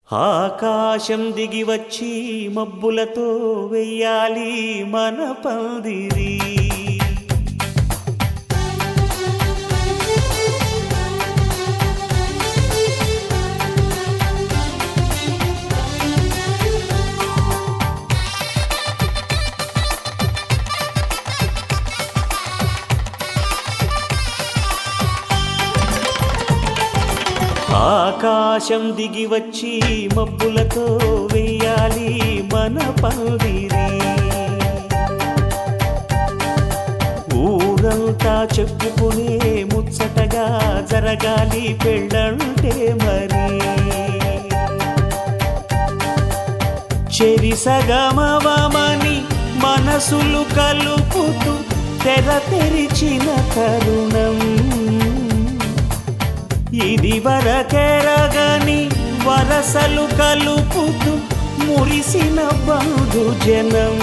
ఆకాశం దిగి వచ్చి మబ్బులతో వెయ్యాలి మన పందిరి. ఆకాశం దిగి వచ్చి మబ్బులతో వెయ్యాలి మన పందిరి. ఊరంతా చెప్పుకునే ముచ్చటగా జరగాలి పెళ్ళంటే మరి. చెరిసగమవమని మనసులు కలుపుతూ తెర తెరిచిన తరుణం. ఇది వరకెరగని వరసలు కలుపుతూ మురిసిన బంధుజనం.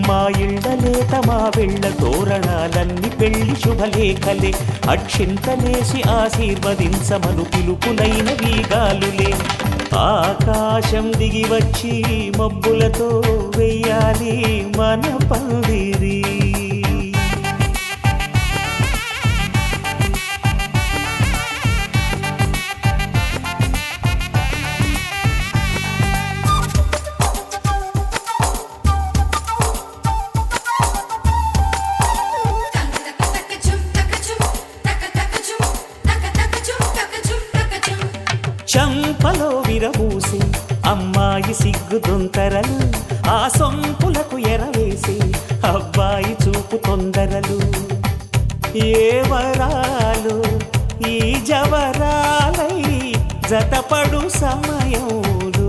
మా ఇళ్ళలేత మా వెళ్ళ తోరణాలన్నీ పెళ్లి శుభలేఖలే. అక్షింతలేసి ఆశీర్వదించమను పిలుపులైన వీగాలులే. ఆకాశం దిగి వచ్చి మబ్బులతో వెయ్యాలి మన పందిరి. చంపలో విరబూసి అమ్మాయి సిగ్గుదొంతరలు. ఆ సొంపులకు ఎరవేసి అబ్బాయి చూపు తొందరలు. ఏ వరాలు ఈ జవరాలై జతపడు సమయంలో.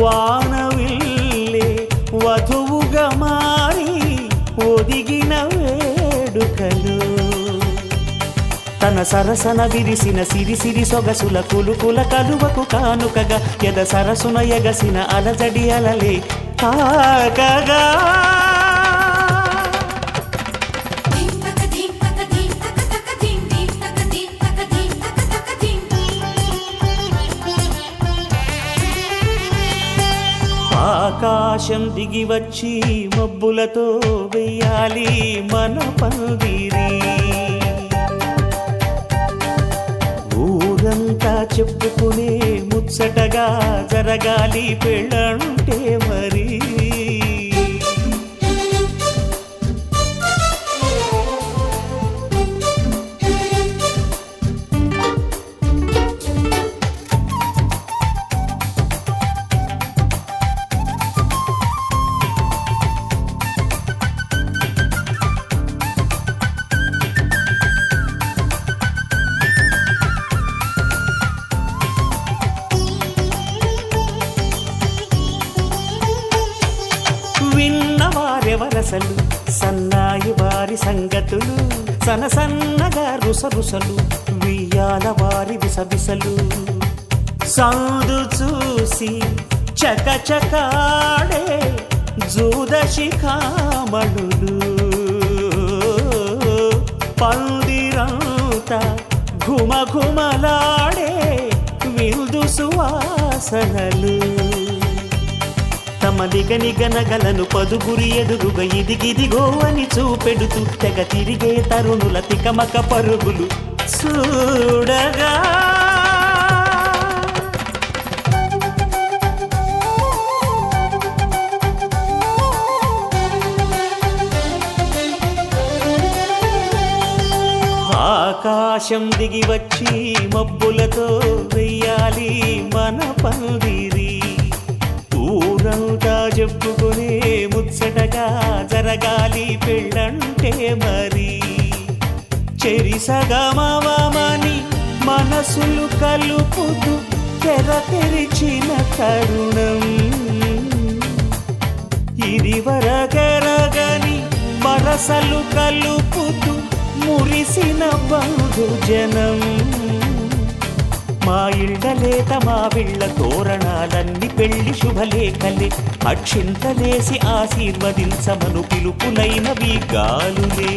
వానవిల్లే వధువుగా మారి ఒదిగిన వేడుకలు. తన సరసన విరిసిన సిరిసిరి సొగసుల కులుకుల కలువకు కానుకగా ఎద సరసున ఎగసిన అలజడి అలలే తాకగా. ఆకాశం దిగి వచ్చి మబ్బులతో వెయ్యాలి మన పందిరి. ఊరంతా చెప్పుకునే ముచ్చటగా జరగాలి పెళ్ళంటే మరి. విన్నవారెవరసలు సన్నాయి వారి సంగతులు. సనసన్నగా రుసరుసలు వియ్యాల వారి విసవిసలు. సౌదు చూసి చకచకాడే జూదశిఖామణులు. పందిరంతా ఘుమఘుమలాడే విందు సువాసనలు. తమ నిగనిగనగలను పదుగురి ఎదురుగా ఇదిగిదిగో అని చూపెడుతూ తెగ తిరిగే తరుణుల తికమక పరుగులు చూడగా. ఆకాశం దిగి వచ్చి మబ్బులతో వెయ్యాలి మన పందిరి. ఊరంతా చెప్పుకునే ముచ్చటగా జరగాలి పెళ్ళంటే మరి. చెరిసగమవమని మనసులు కలుపుతూ తెర తెరిచిన తరుణం. ఇది వరకెరగని వరసలు కలుపుతూ మురిసిన బంధుజనం. మా ఇళ్ళలేత మా వీళ్ళ తోరణాలన్నీ పెళ్లి శుభలేఖలే. అక్షింతలేసి ఆశీర్వదించమను పిలుపులైన వీగాలులే.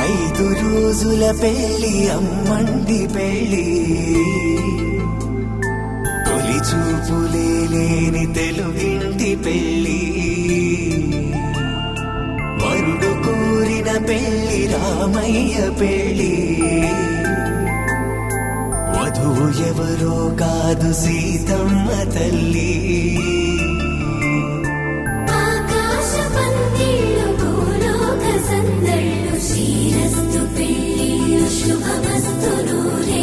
5 రోజుల పెళ్లి అమ్మంది పెళ్లి తొలి చూపులే లేని తెలుగింటి పెళ్లి వరుడు కోరిన పెళ్లి రామయ్య పెళ్లి వధువు ఎవరో కాదు సీతమ్మ తల్లి శ్రీరస్తు పెళ్ళిళ్ళు శుభమస్తు నూరే.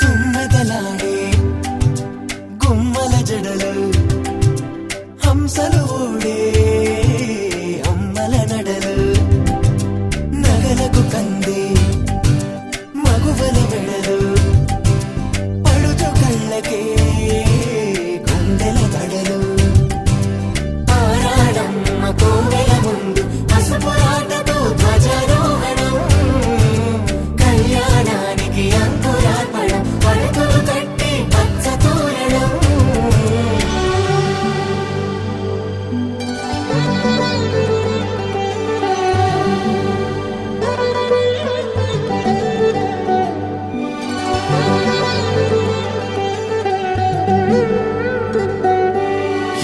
తుమ్మెదలాడే గుమ్మల జడలు హంసలు ఊడే అమ్మల నడలు నగలకు కందే మగువల వెడలు పడుచు కళ్ళకే గుండెల తడలు ఆరాడమ్మ కోవెల ముందు పసుపురాటతో ధ్వజారోహణం కళ్యాణానికి అంకురార్పణం పడకలు కట్టి పచ్చ తోరణం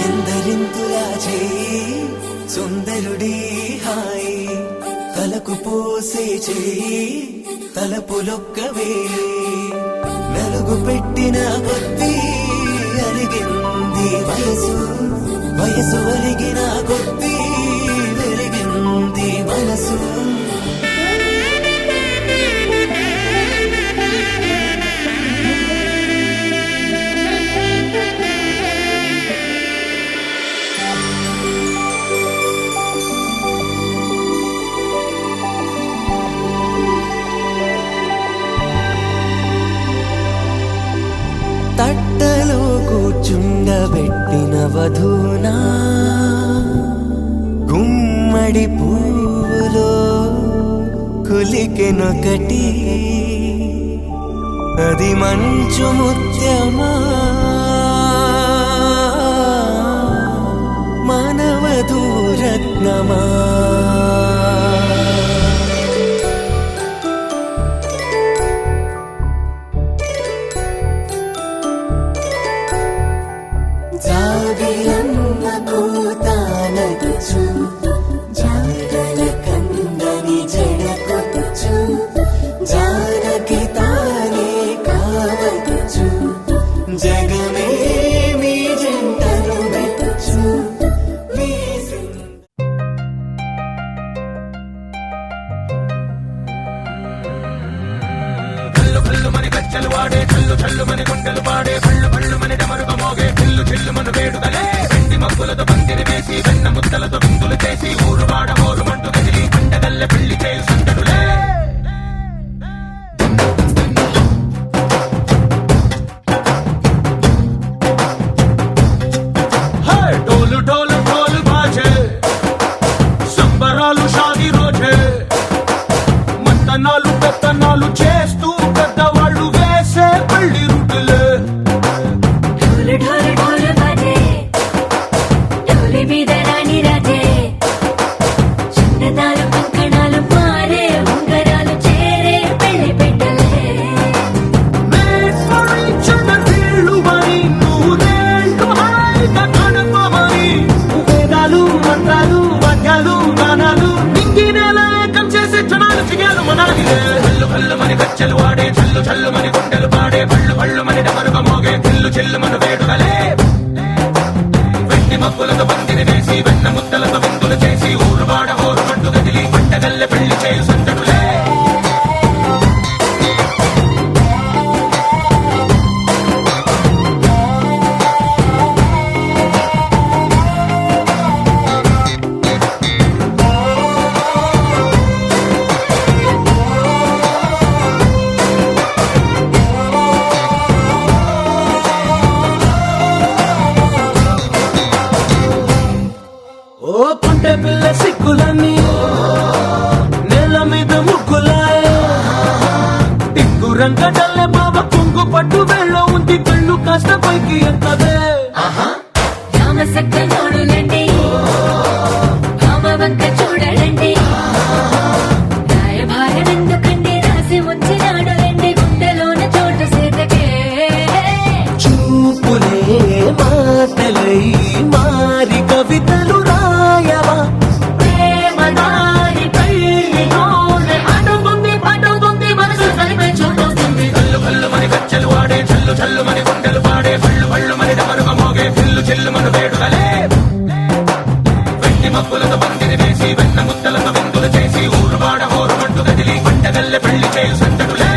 ఎందరింతులా చేయి సుందరుడి హాయి తలకు పోసే చేయి తలపులొక్కవే నలుగు పెట్టిన కొద్దీ అలిగింది వయసు వయసు అలిగిన కొద్దీ వెలిగింది మనసు తట్టలో కూర్చుండబెట్టిన వధూనా గుమ్మడి పువ్వులో కులికెనొకటి అది మంచు ముత్యమా మానవధూరత్నమా జాబిలమ్మ కూతానడుచు జాగల కందని జడకొచ్చు జానకి తానే కావడుచు జగమే మీ జంటను వెతుచు కల్లు కల్లు మని గజ్జలు వాడే చల్లు చల్లు మని గుండెలు పాడే పళ్ళు పళ్ళు మని డమరుక మోగే చిల్లు చిల్లు మను వేడుదలే వెండి మబ్బులతో పందిరి వేసి వెన్న ముద్దలతో విందులు చేసి ఊరు వాడ హోరు మంటు కదిలి పండగల్లె పెళ్లి చేయు సందడులే డోలు డోలు డోలు బాజే సంబరాలు షాది రోజే మంతనాలు పెత్తనాలు చేస్తూ పెద్దవాళ్ళు వేసే పెళ్లి రుటులే ఢోలు ఢోలు ఢోలు బాజే ఢోలి మీద రాణి రాజే చందనాలు కంకణాలు మారే ఉంగరాలు చేరే పెళ్లి పెట్టలే వీళ్ళు మరి నూరేళ్ళు హాయిగా గడపమని వేదాలు మంత్రాలు వాద్యాలు గానాలు నింగి నేల ఏకం చేసే క్షణాలు చిగాలు మనాలిలే కల్లు కల్లు మని గజ్జలు వాడే చల్లు చల్లు మని గుండెలు పాడే పళ్ళు పళ్ళు మని డమరుక మోగే చిల్లు చిల్లు మను వేడుదలే వెండి మబ్బులతో పందిరి వేసి వెన్న ముద్దలతో విందులు చేసి ఊరు వాడ హోరు మంటు కదిలి పండగల్లె పెళ్లి చేయు సందడులే ఓ టింగురంగ డల్లె బావ కొంగు పట్టు వెళ్ళో ఉంది కళ్ళు కాస్త పైకి ఎత్తదే రామసక్క నోడులండి రామవంక చూడలండి రాయభారం ఎందుకండి రాసి ఉంచినాడు రండి గుండెలోన చోటు సీతకే చూపులే మాటలై మారి కవితలు రాయవా ప్రేమ దారి పైలోనే అడుగుంది పడుగుంది మనసు కలిపే చోటుంది కళ్ళు కళ్ళు మని గచ్చలు వాడే చల్లు చల్లు మని గుండెలు పాడే పళ్ళు పళ్ళు మని డమరుగ మోగే చిల్లు చిల్లు మన వేడుకలే వెండి మబ్బులతో పందిరి వేసి వెన్న ముద్దలతో విందులు చేసి ఊరు వాడ హోరు మంటు కదిలి పంటగల్లె పెళ్లి చేయు సందడులే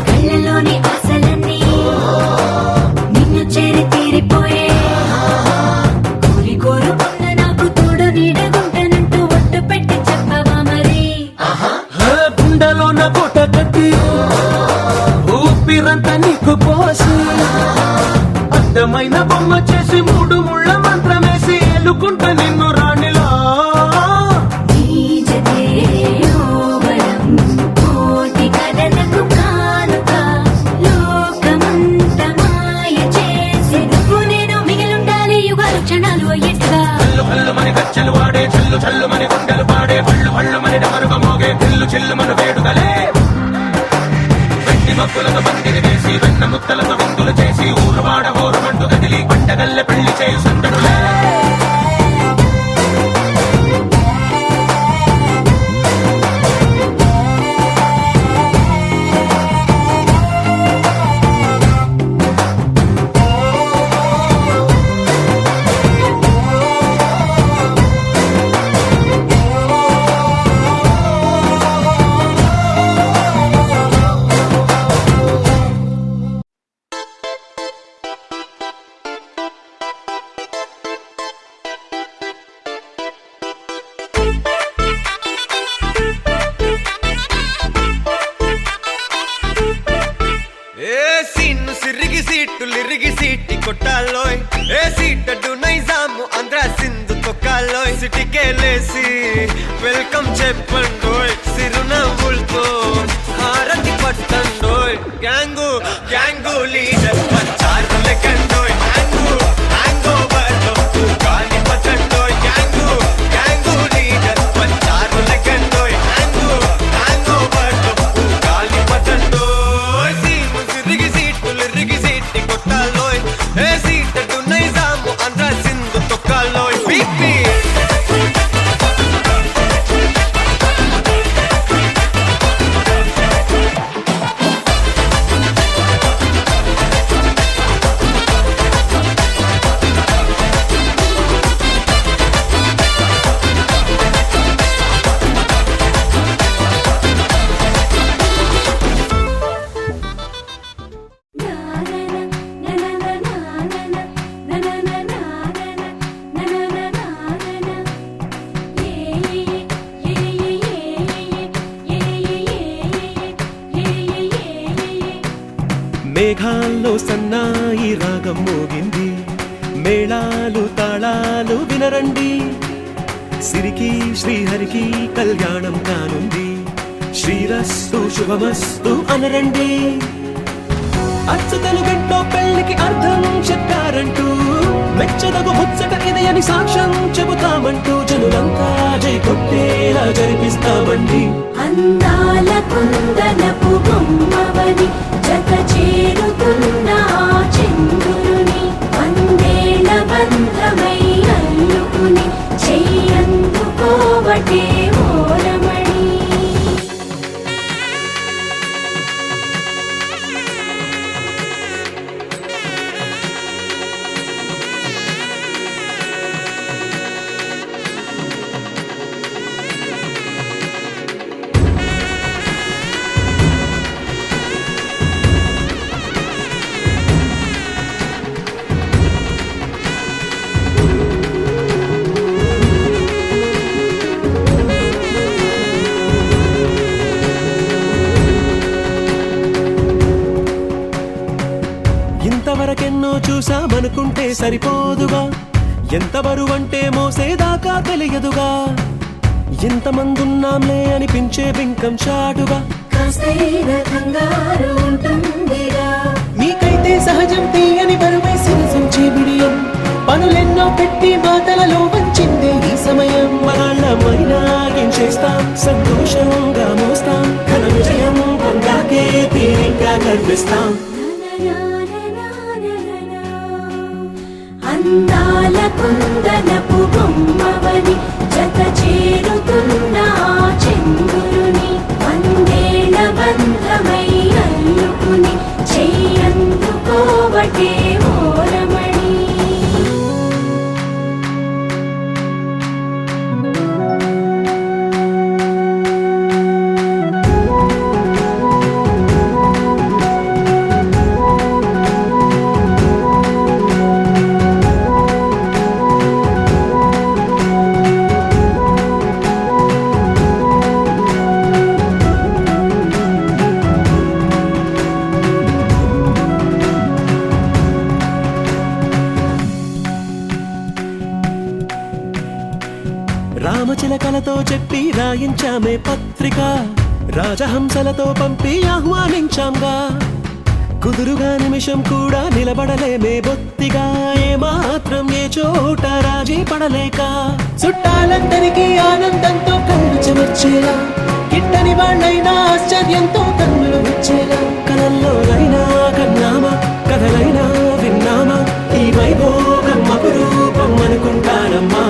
కళ్ళలోని ఆశలన్నీ నిన్ను చేరి తీరిపోయే కోరి కోరుకున్న నాకు తోడు నీడగుంటానంటూ ఒట్టు పెట్టి చెప్పవా మరి గుండెలోన కోట కట్టి ఊపిరంతా నీకు పోసి అడ్డమైన బొమ్మ చేసి మూడు ముళ్ళ మంత్రమేసి ఎలుకుంటా నిన్ను రాణిలా నీజతే యోవరం కోటి కలలకు కానుక లోకమంత మాయ చేసి నువ్వు నేను మిగిలుండాలి యుగాలు క్షణాలు అయ్యేట్టుగా కళ్ళు కళ్ళు మని గచ్చలు వాడే చల్లు చల్లు మని గుండెలు పాడే పళ్ళు పళ్ళు మని డమరుగ మోగే చిల్లు చిల్లు మన వేడుకలే వెండి మబ్బులతో పందిరి వేసి వెన్న ముద్దలతో విందులు చేసి ఊరు వాడ హోరు మంటు కదిలి పంటగల్లె పెళ్లి చేయు సందడులే ఏ సీన్ను సిరిగి సీట్టులిరిగి సీటి కొట్టాలోయ్ ఏ సీటడు నైజాము ఆంధ్ర సింధు తొక్కాలోయ్ సిటికేలేసి వెల్కమ్ చెప్పండోయ్ సిరునవ్వులతో హారతి పట్టండోయ్ గ్యాంగు గ్యాంగు లీడర్ పంచారు లెక్కండోయ్ హ్యాంగు హ్యాంగ్ ఓవర్లో గాలి పట్టండోయ్ గ్యాంగు గ్యాంగు లీడర్ పంచారు లెక్కండోయ్ హ్యాంగు హ్యాంగ్ ఓవర్లో గాలి పట్టండోయ్ సీము సిరిగి సీటులిరిగి సీటి కొట్టాలోయ్ ఏ సీటడు నైజాము ఆంధ్ర సింధు తొక్కాలోయ్ పీపీ మేఘాల్లో సన్నాయి రాగం మోగింది మేళాలు తాళాలు వినరండి సిరికి శ్రీహరికి కళ్యాణం కానుంది శ్రీరస్తు శుభమస్తు అనరండి అచ్చు తెలుగింటో పెళ్లికి అర్థం చెప్పారంటూ మెచ్చదగు ముచ్చట ఇది అని సాక్ష్యం చెబుతామంటూ జనులంతా జై కొట్టేలా జరిపిస్తామండి అందాల కుందనపు బొమ్మవని జత చేరుతున్న ఆ చంద్రుని వందేళ్ల బంధమై అల్లుకుని చెయ్యందుకోవటే ఓరమణి అనుకుంటే సరిపోదుగా, ఎంత బరువంటే మోసేదాకా తెలియదుగా, ఎంతమందున్నాంలే అనిపించే బింకం చాటుగా. కాస్తైనా కంగారు ఉంటుందిగా, మీకైతే సహజం తీయని బరువై సిరసించే బిడియం, పనులెన్నో పెట్టి మాటలలో వంచిందే ఈ సమయం. మనాళ్ళమైనా ఏం చేస్తాం, సంతోషంగా మోస్తాం, ఘన విజయం పొందాకే తీరిగ్గా కనిపిస్తాం. అందాల కుందనపు బొమ్మవని జత చేరుతున్న ఆ చంద్రుని వందేళ్ల బంధమై అల్లుకుని చెయ్యందుకోవటే ఓరమణి. రామచిలకలతో చెప్పి రాయించామే పత్రిక, రాజహంసలతో పంపి ఆహ్వానించాంగా, కుదురుగా నిమిషం కూడా నిలబడలేమే బొత్తిగా, ఏ మాత్రం ఏ చోట రాజీ పడలేక. చుట్టాలందరికీ ఆనందంతో కళ్ళు చెమర్చేలా, గిట్టని వాళ్ళైనా ఆశ్చర్యంతో కన్నులు వచ్చేలా. కలల్లోనైనా కన్నామా, కథలైనా విన్నామా, ఈ వైభోగం అపురూపం అనుకుంటానమ్మా.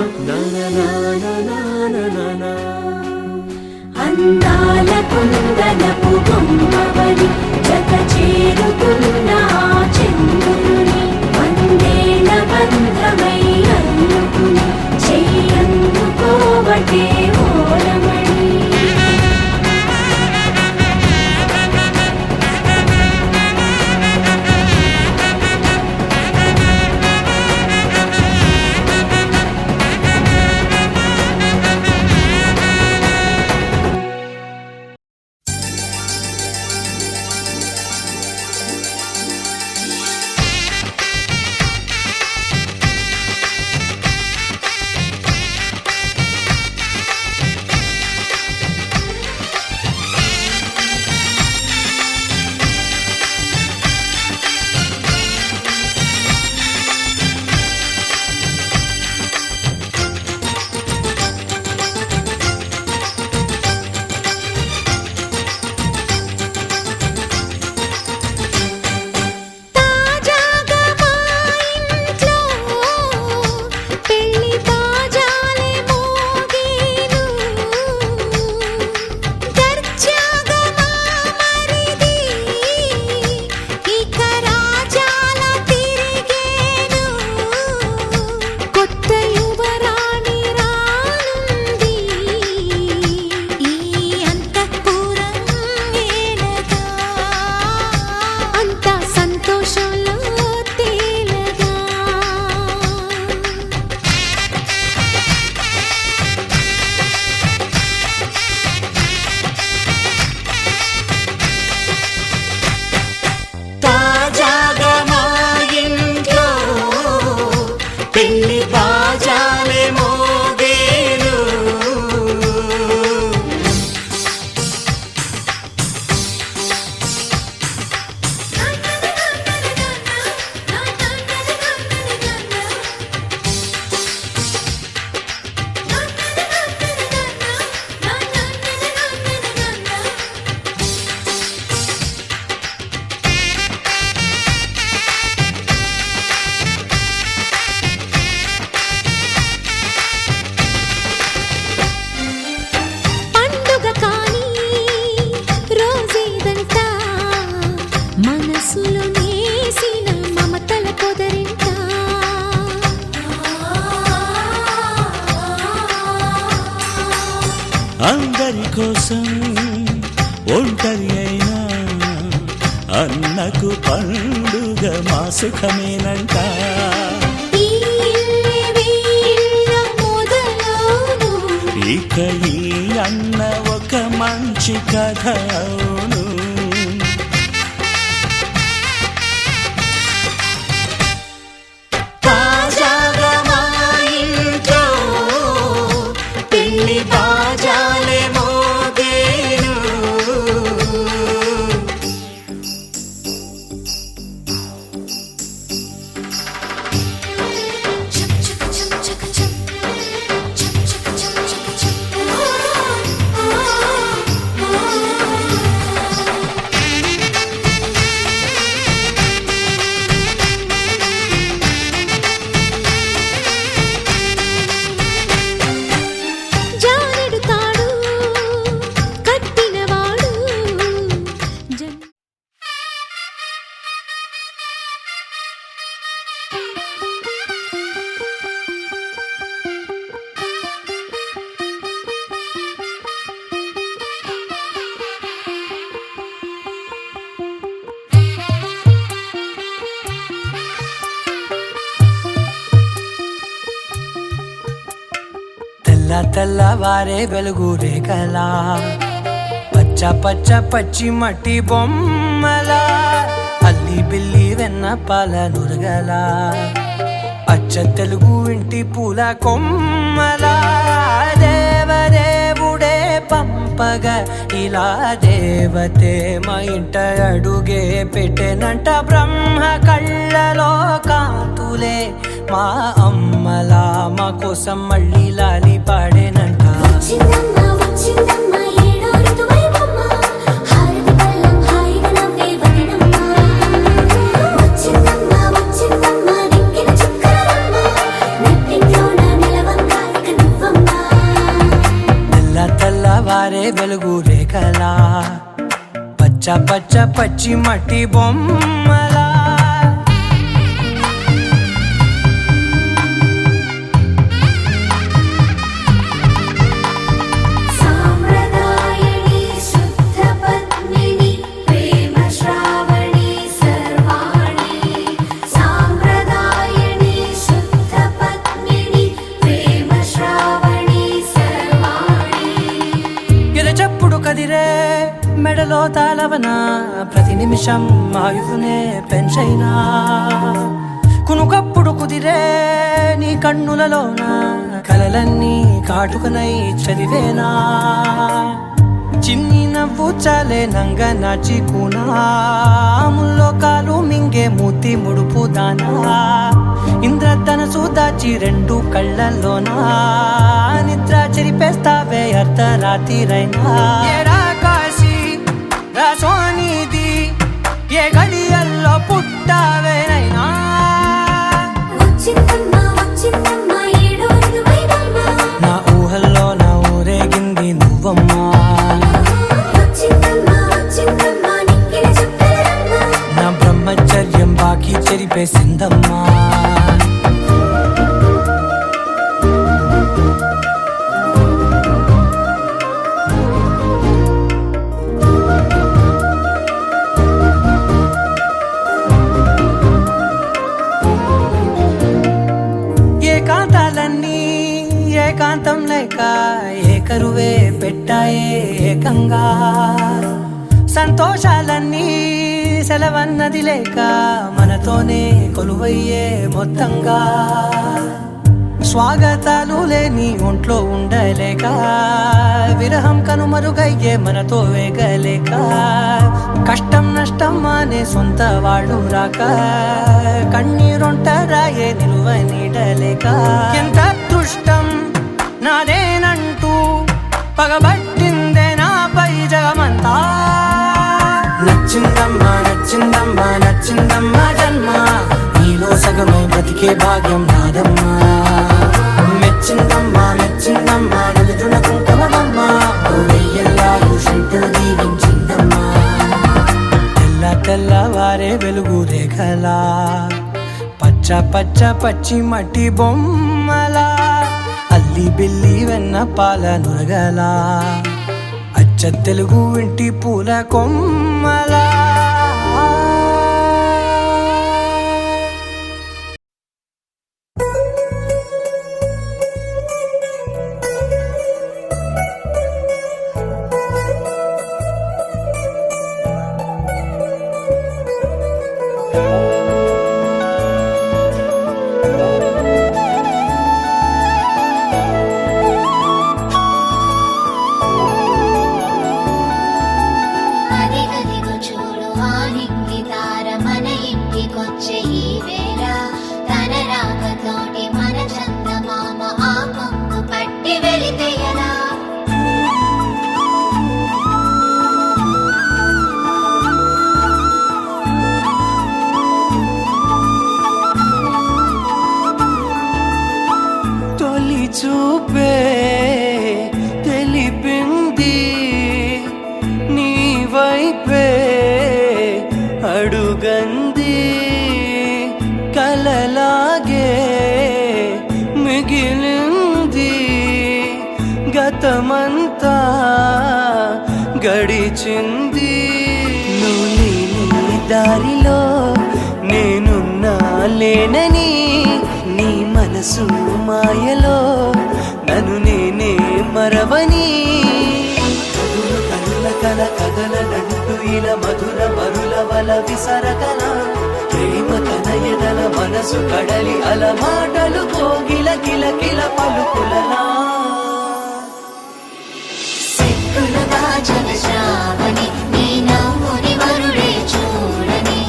అందాల కుందనపు బొమ్మవని జత చేరుతున్న ఆ చంద్రుని వందేళ్ల బంధమై అల్లుకుని చెయ్యందుకోవటే ఓరమణి. అందరి కోసం ఒంటరి అయినా అన్నకు పండుగ మా సుఖమేనంట. ఇక ఈ అన్న ఒక మంచి కథ అవును. బాజాలే మోగేను జానెడు తాడు కట్టినవాడు తెల్ల తెల్లవారే వెలుగు రేఖలా పచ్చ పచ్చ పచ్చి మట్టి బొమ్మలా అల్లి బిల్లి వెన్న పాల నురగలా అచ్చ తెలుగు ఇంటి పూల కొమ్మలా దేవదేవుడే పంపగా ఇలా దేవతే మా ఇంట అడుగే పెట్టెనంట బ్రహ్మ కళ్ళలో కాంతులే మా అమ్మలా మా కోసం మళ్ళీ లాలి పాడేనంట వచ్చిందమ్మ వచ్చిందమ్మ ఏడో ఋతువైవమ్మ హారతి పళ్ళం హాయిగా నవ్వే వదినమ్మ వచ్చిందమ్మ వచ్చిందమ్మ దిక్కిన చుక్కలమ్మ నెట్టింట్లోన నిలవంగా ఇక నువ్వమ్మ తెల్ల తెల్లవారే వెలుగు రేఖలా పచ్చ పచ్చ పచ్చి మట్టి బొమ్మలా సాంప్రదాయని శుద్ధ పద్మిని ప్రేమ శ్రావణి సర్వాణి సాంప్రదాయని శుద్ధ పద్మిని ప్రేమ శ్రావణి సర్వాణి ఎరచప్పుడు కదిరే మెడలో తాళవన ప్రతి నిమిషం ఆయుధునే పెంచైనా కునుకప్పుడు కుదిరే నీ కన్నులలోన కలలన్నీ కాటుకనై చదివేనా చిన్ని నవ్వు చాలే నంగ నాచి కూనాముల్లో కాలు మింగే మూతి ముడుపు దానా ఇంద్రధనసు దాచి రెండు కళ్ళల్లోనా నిద్ర చెరిపేస్తావే అర్ధరాత్రిరైనా ఏరా కాశీ రా సోనిది ఏ గడియల్లో పుట్టావేనైనా వచ్చిందమ్మ వచ్చిందమ్మ ఏడో ఋతువైవమ్మ నా ఊహల్లో నా ఊరేగింది నువ్వమ్మా వచ్చిందమ్మ వచ్చిందమ్మ నిక్కిన చుక్కలమ్మ నా బ్రహ్మచర్యం బాకీ చెరిపేసిందమ్మా ఏకాంతాలన్నీ ఏకాంతం లేక ఏకరువే పెట్టాయే ఏకంగా సంతోషాలన్నీ సెలవన్నది లేక మనతోనే కొలువయ్యే మొత్తంగా స్వాగతాలు లేని ఒంట్లో ఉండలేక విరహం కనుమరుగయ్యే మనతో వేగలేక కష్టం నష్టం అనే సొంత వాళ్ళు రాక కన్నీరొంటరాయే నిలువ నీడలేక ఎంత అదృష్టం నాదేనంటూ పగబట్టిందే నాపై జగమంతా నచ్చిందమ్మా నచ్చిందమ్మా నచ్చిందమ్మా జన్మ నీలో సగమై బతికే భాగ్యం నాదమ్మా మెచ్చిందమ్మా మెచ్చిందమ్మా నలుజున కుంకుమమ్మా వెయ్యల్లాగు శంకులు దీవించిందమ్మా తెల్ల తెల్లవారే వెలుగు రేఖలా పచ్చ పచ్చ పచ్చి మట్టి బొమ్మలా అల్లి బిల్లి వెన్న పాల నురగలా అచ్చ తెలుగు ఇంటి పూల కొమ్మలా గతమంతా గడిచింది నువ్వు లేని దారిలో నేనున్నా లేనని నీ మనసు మాయలో నన్ను నేనే మరవని కనుల కల కదలనంటూ ఇలా మధుర మరుల వల విసరగల ప్రేమ తన ఎదల మనసు కడలి అల మాటలు కోగిల కిల కిల పలుకులలా సిక్కులుగా జగశ్రావణి నీ నవ్వుని వరుడే చూడని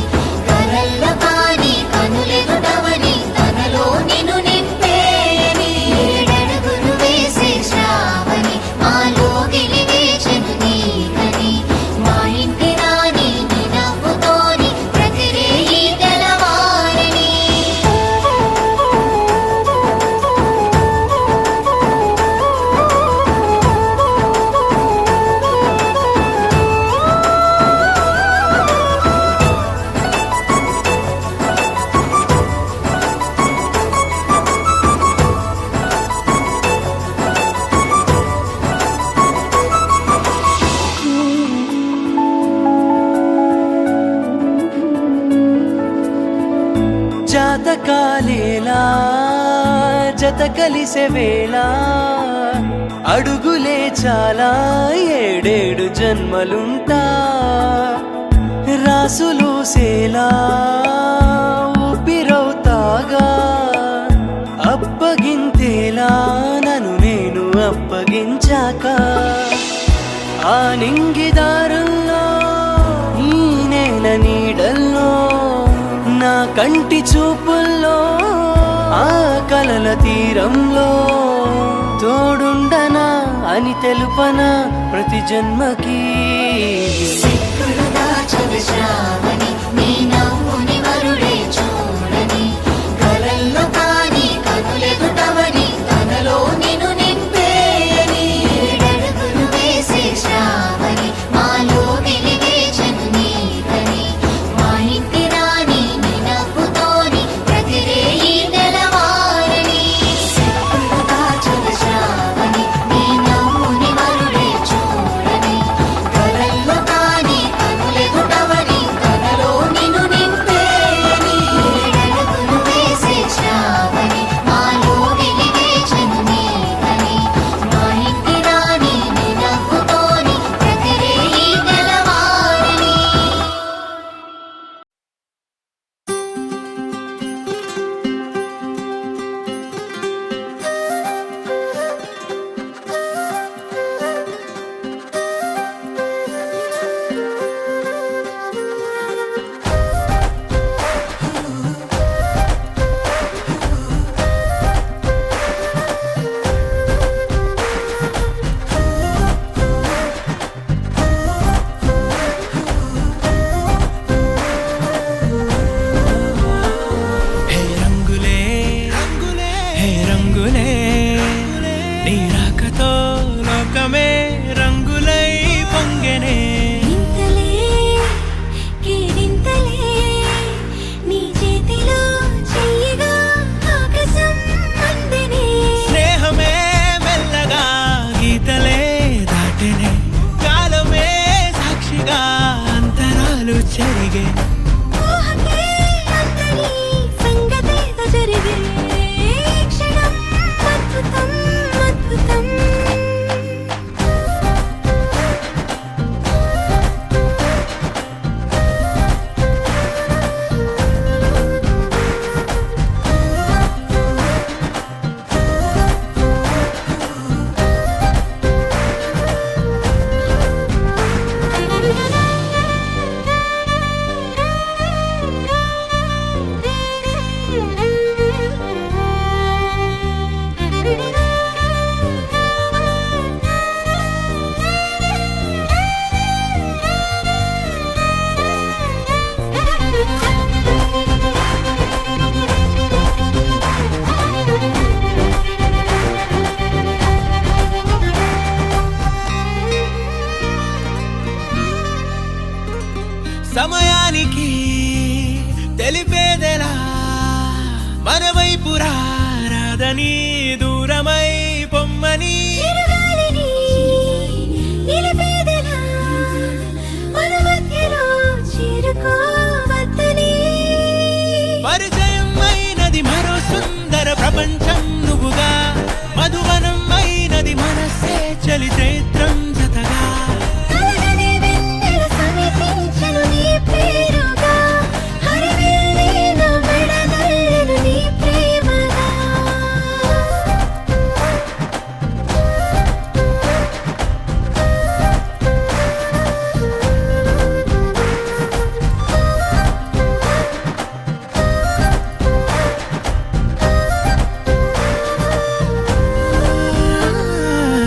కలల్లో కాని కనులెదుటవని తనలో నిన్ను నింపేని ఏడడుగులు వేసే శ్రావణి మాలో గెలివేచెను నీకని మా ఇంటి రాణి నీ నవ్వుతోని ప్రతిరేయి తెలవారని జాతకాలేలా జత కలిసే వేళ అడుగులే చాలా ఏడేడు జన్మలుంటా రాసులు సేలా ఊపిరవుతాగా అప్పగింతేలా నన్ను నేను అప్పగించాక ఆ నింగిదారుల్లో ఈ నేల నీడల్లో నా కంటి చూపుల్లో ఆ కలల తీరంలో తోడుండనా అని తెలుపనా ప్రతి జన్మకి సిక్కులుగా జగశ్రావణి నీ నవ్వుని వరుడే చూడని కలల్లో కాని కనులెదుటవని తనలో నిన్ను నింపేని ఏడడుగులు వేసే శ్రావణి మాలో వెలివేచెను నీకని మా ఇంటి రాణి నీ నవ్వుతోని ప్రతిరేయి తెలవారని సిక్కులుగా జగశ్రావణి నీ నవ్వుని వరుడే చూడని కలల్లో కాని కనులెదుటవని తనలో నిన్ను నింపేని ఏడడుగులు వేసే శ్రావణి మాలో వెలివేచెను నీకని మా ఇంటి రాణి నీ నవ్వుతోని ప్రతిరేయి తెలవారని హే రంగులే రంగులే హే రంగులే నీ రాకతో లోకమే రంగులై పొంగెనే ఇంతలే కేరింతలే నీ చేతిలో చెయ్యగా ఆకాశం అందనే స్నేహమే మెల్లగా గీతలే దాటెనే కాలమే సాక్షిగా అంతరాలు చెరిగే ఊహకే అంతని సంగతేదో జరిగే ఈ క్షణం అద్భుతం అద్భుతం సమయానికి తెలిపేదెలా మన వైపు రాదని దూరమై పొమ్మని చిరుగాలిని చలి చైత్రం జతగా కలగని వెన్నెల సమీపించెను నీ పేరుగా హరివిల్లే నా మెడదల్లెను నీ ప్రేమగా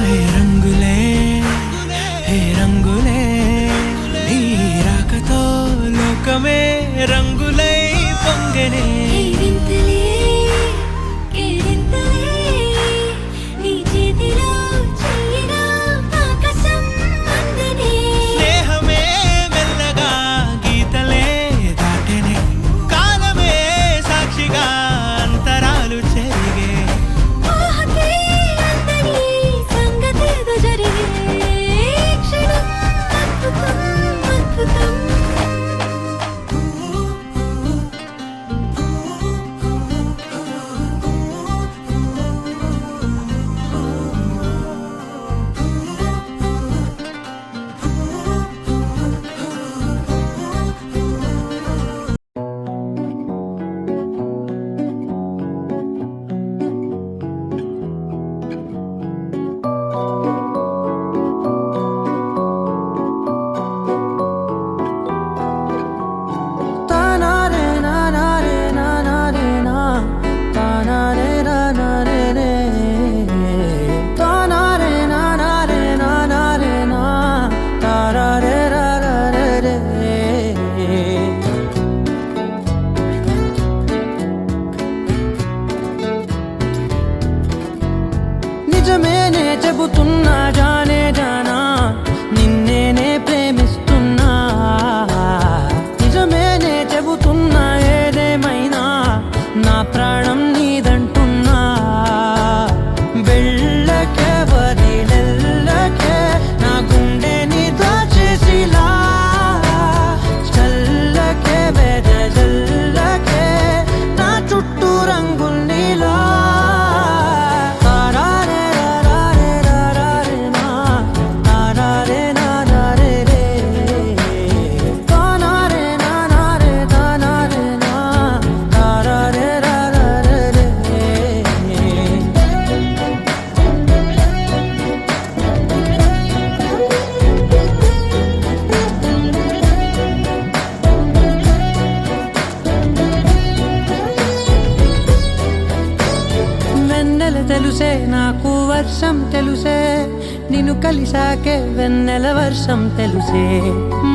హే రంగులే హే రంగులే నీ రాకతో లోకమే రంగులై పొంగనే వింతలే కేరింతలే నీ చేతిలో చెయ్యినా ఆకాశం అందనే స్నేహమే మెల్లగా గీతలే దాటెనే కాలమే సాక్షిగా అంతరాలు చెరిగే ఊహకే అందని సంగతేదో జరిగే క్షణం అద్భుతం అద్భుతం నిజమేనే చెబుతున్నా జానే జానా నిన్నేనే ప్రేమిస్తున్నా నిజమేనే చెబుతున్నా ఏదేమైనా నా ప్రాణం నీదంటున్నా వెళ్ళకే వదిలెల్లకే నా గుండెని దాచేసిలా చల్లకే వెదజల్లకే నా చుట్టూ రంగుల్నిలా వెన్నెల తెలుసే నాకు వర్షం తెలుసే నిన్ను కలిసాకే వెన్నెల వర్షం తెలుసే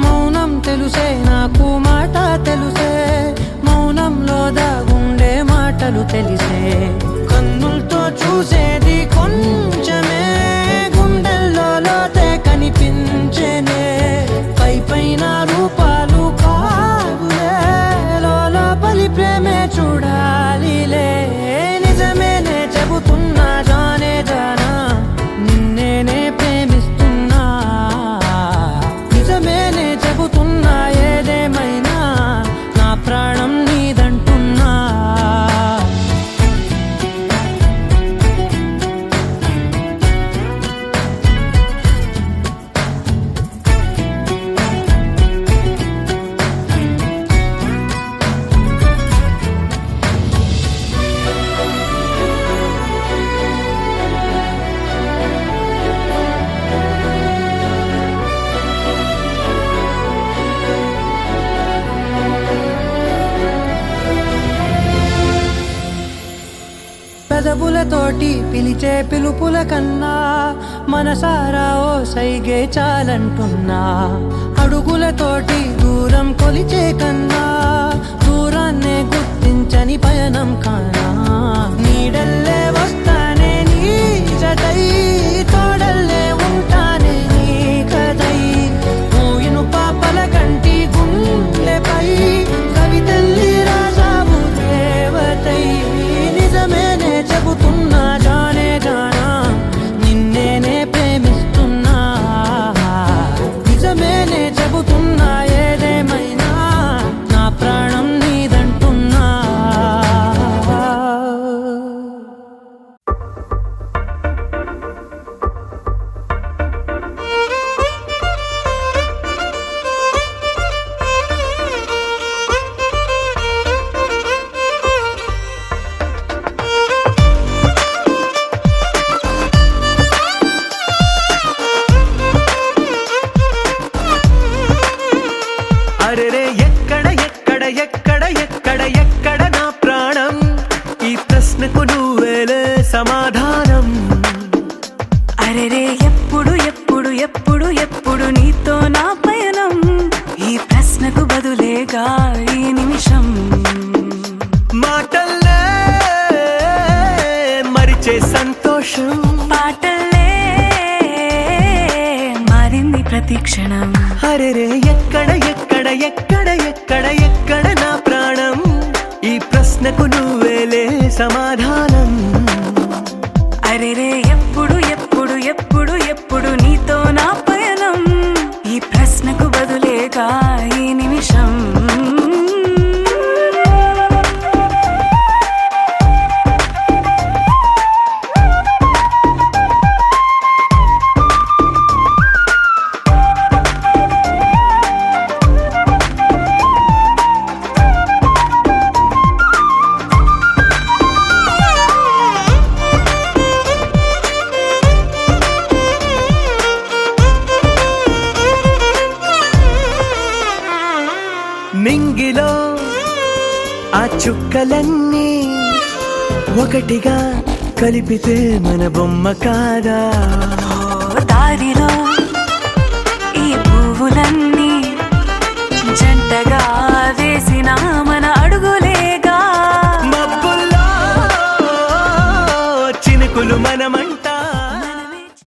మౌనం తెలుసే నాకు మాట తెలుసే మౌనంలో దాగుండే మాటలు తెలిసే కన్నులతో చూసేది కొంచెమే గుండెల్లో లోతే కనిపించేనే పై పైన రూపాలు కాదులే లోపలి ప్రేమే చూడాలిలే నిజమేనే చెబుతున్నా జానే జానా నిన్నేనే ప్రేమిస్తున్నా నిజమేనే చెబుతున్నా ఏదేమైనా నా ప్రాణం నీదంటున్నా పెదవులతోటి పిలిచే పిలుపుల కన్నా మనసారా ఓ సైగే చాలంటున్నా అడుగులతోటి దూరం కొలిచే కన్నా దూరాన్నే గుర్తించని పయనం కానా నీడల్లే వస్తానే నీ జతై తోడల్లే ఉంటానే నీ కదై మోయిను పాపల కంటి గుండెపై కవితల్లి రాజావు దేవతై నిజమేనే చెబుతున్నా జానే జానా నిన్నేనే ప్రేమిస్తున్నా నిజమేనే చెబుతున్నా ఏదేమైనా నా ప్రాణం నీదంటున్నా ఎప్పుడు ఎప్పుడు ఎప్పుడు ఎప్పుడు నీతో నా పయనం ఈ ప్రశ్నకు బదులేగా ఈ నిమిషం మాటల్లే మరిచే సంతోషం పాటల్లే మారింది ప్రతి క్షణం అరెరే ఎక్కడ ఎక్కడ ఎక్కడ ఎక్కడ ఎక్కడ నా ప్రాణం ఈ ప్రశ్నకు నువ్వేలే సమాధానం అరెరే ఎప్పుడు ఎప్పుడు ఎప్పుడు ఎప్పుడు నీతో నా పయనం ఈ ప్రశ్నకు బదులేగా ఈ నిమిషం మింగిలో ఆ చుక్కలన్నీ ఒకటిగా కలిపితే మన బొమ్మ కాదా దారిలో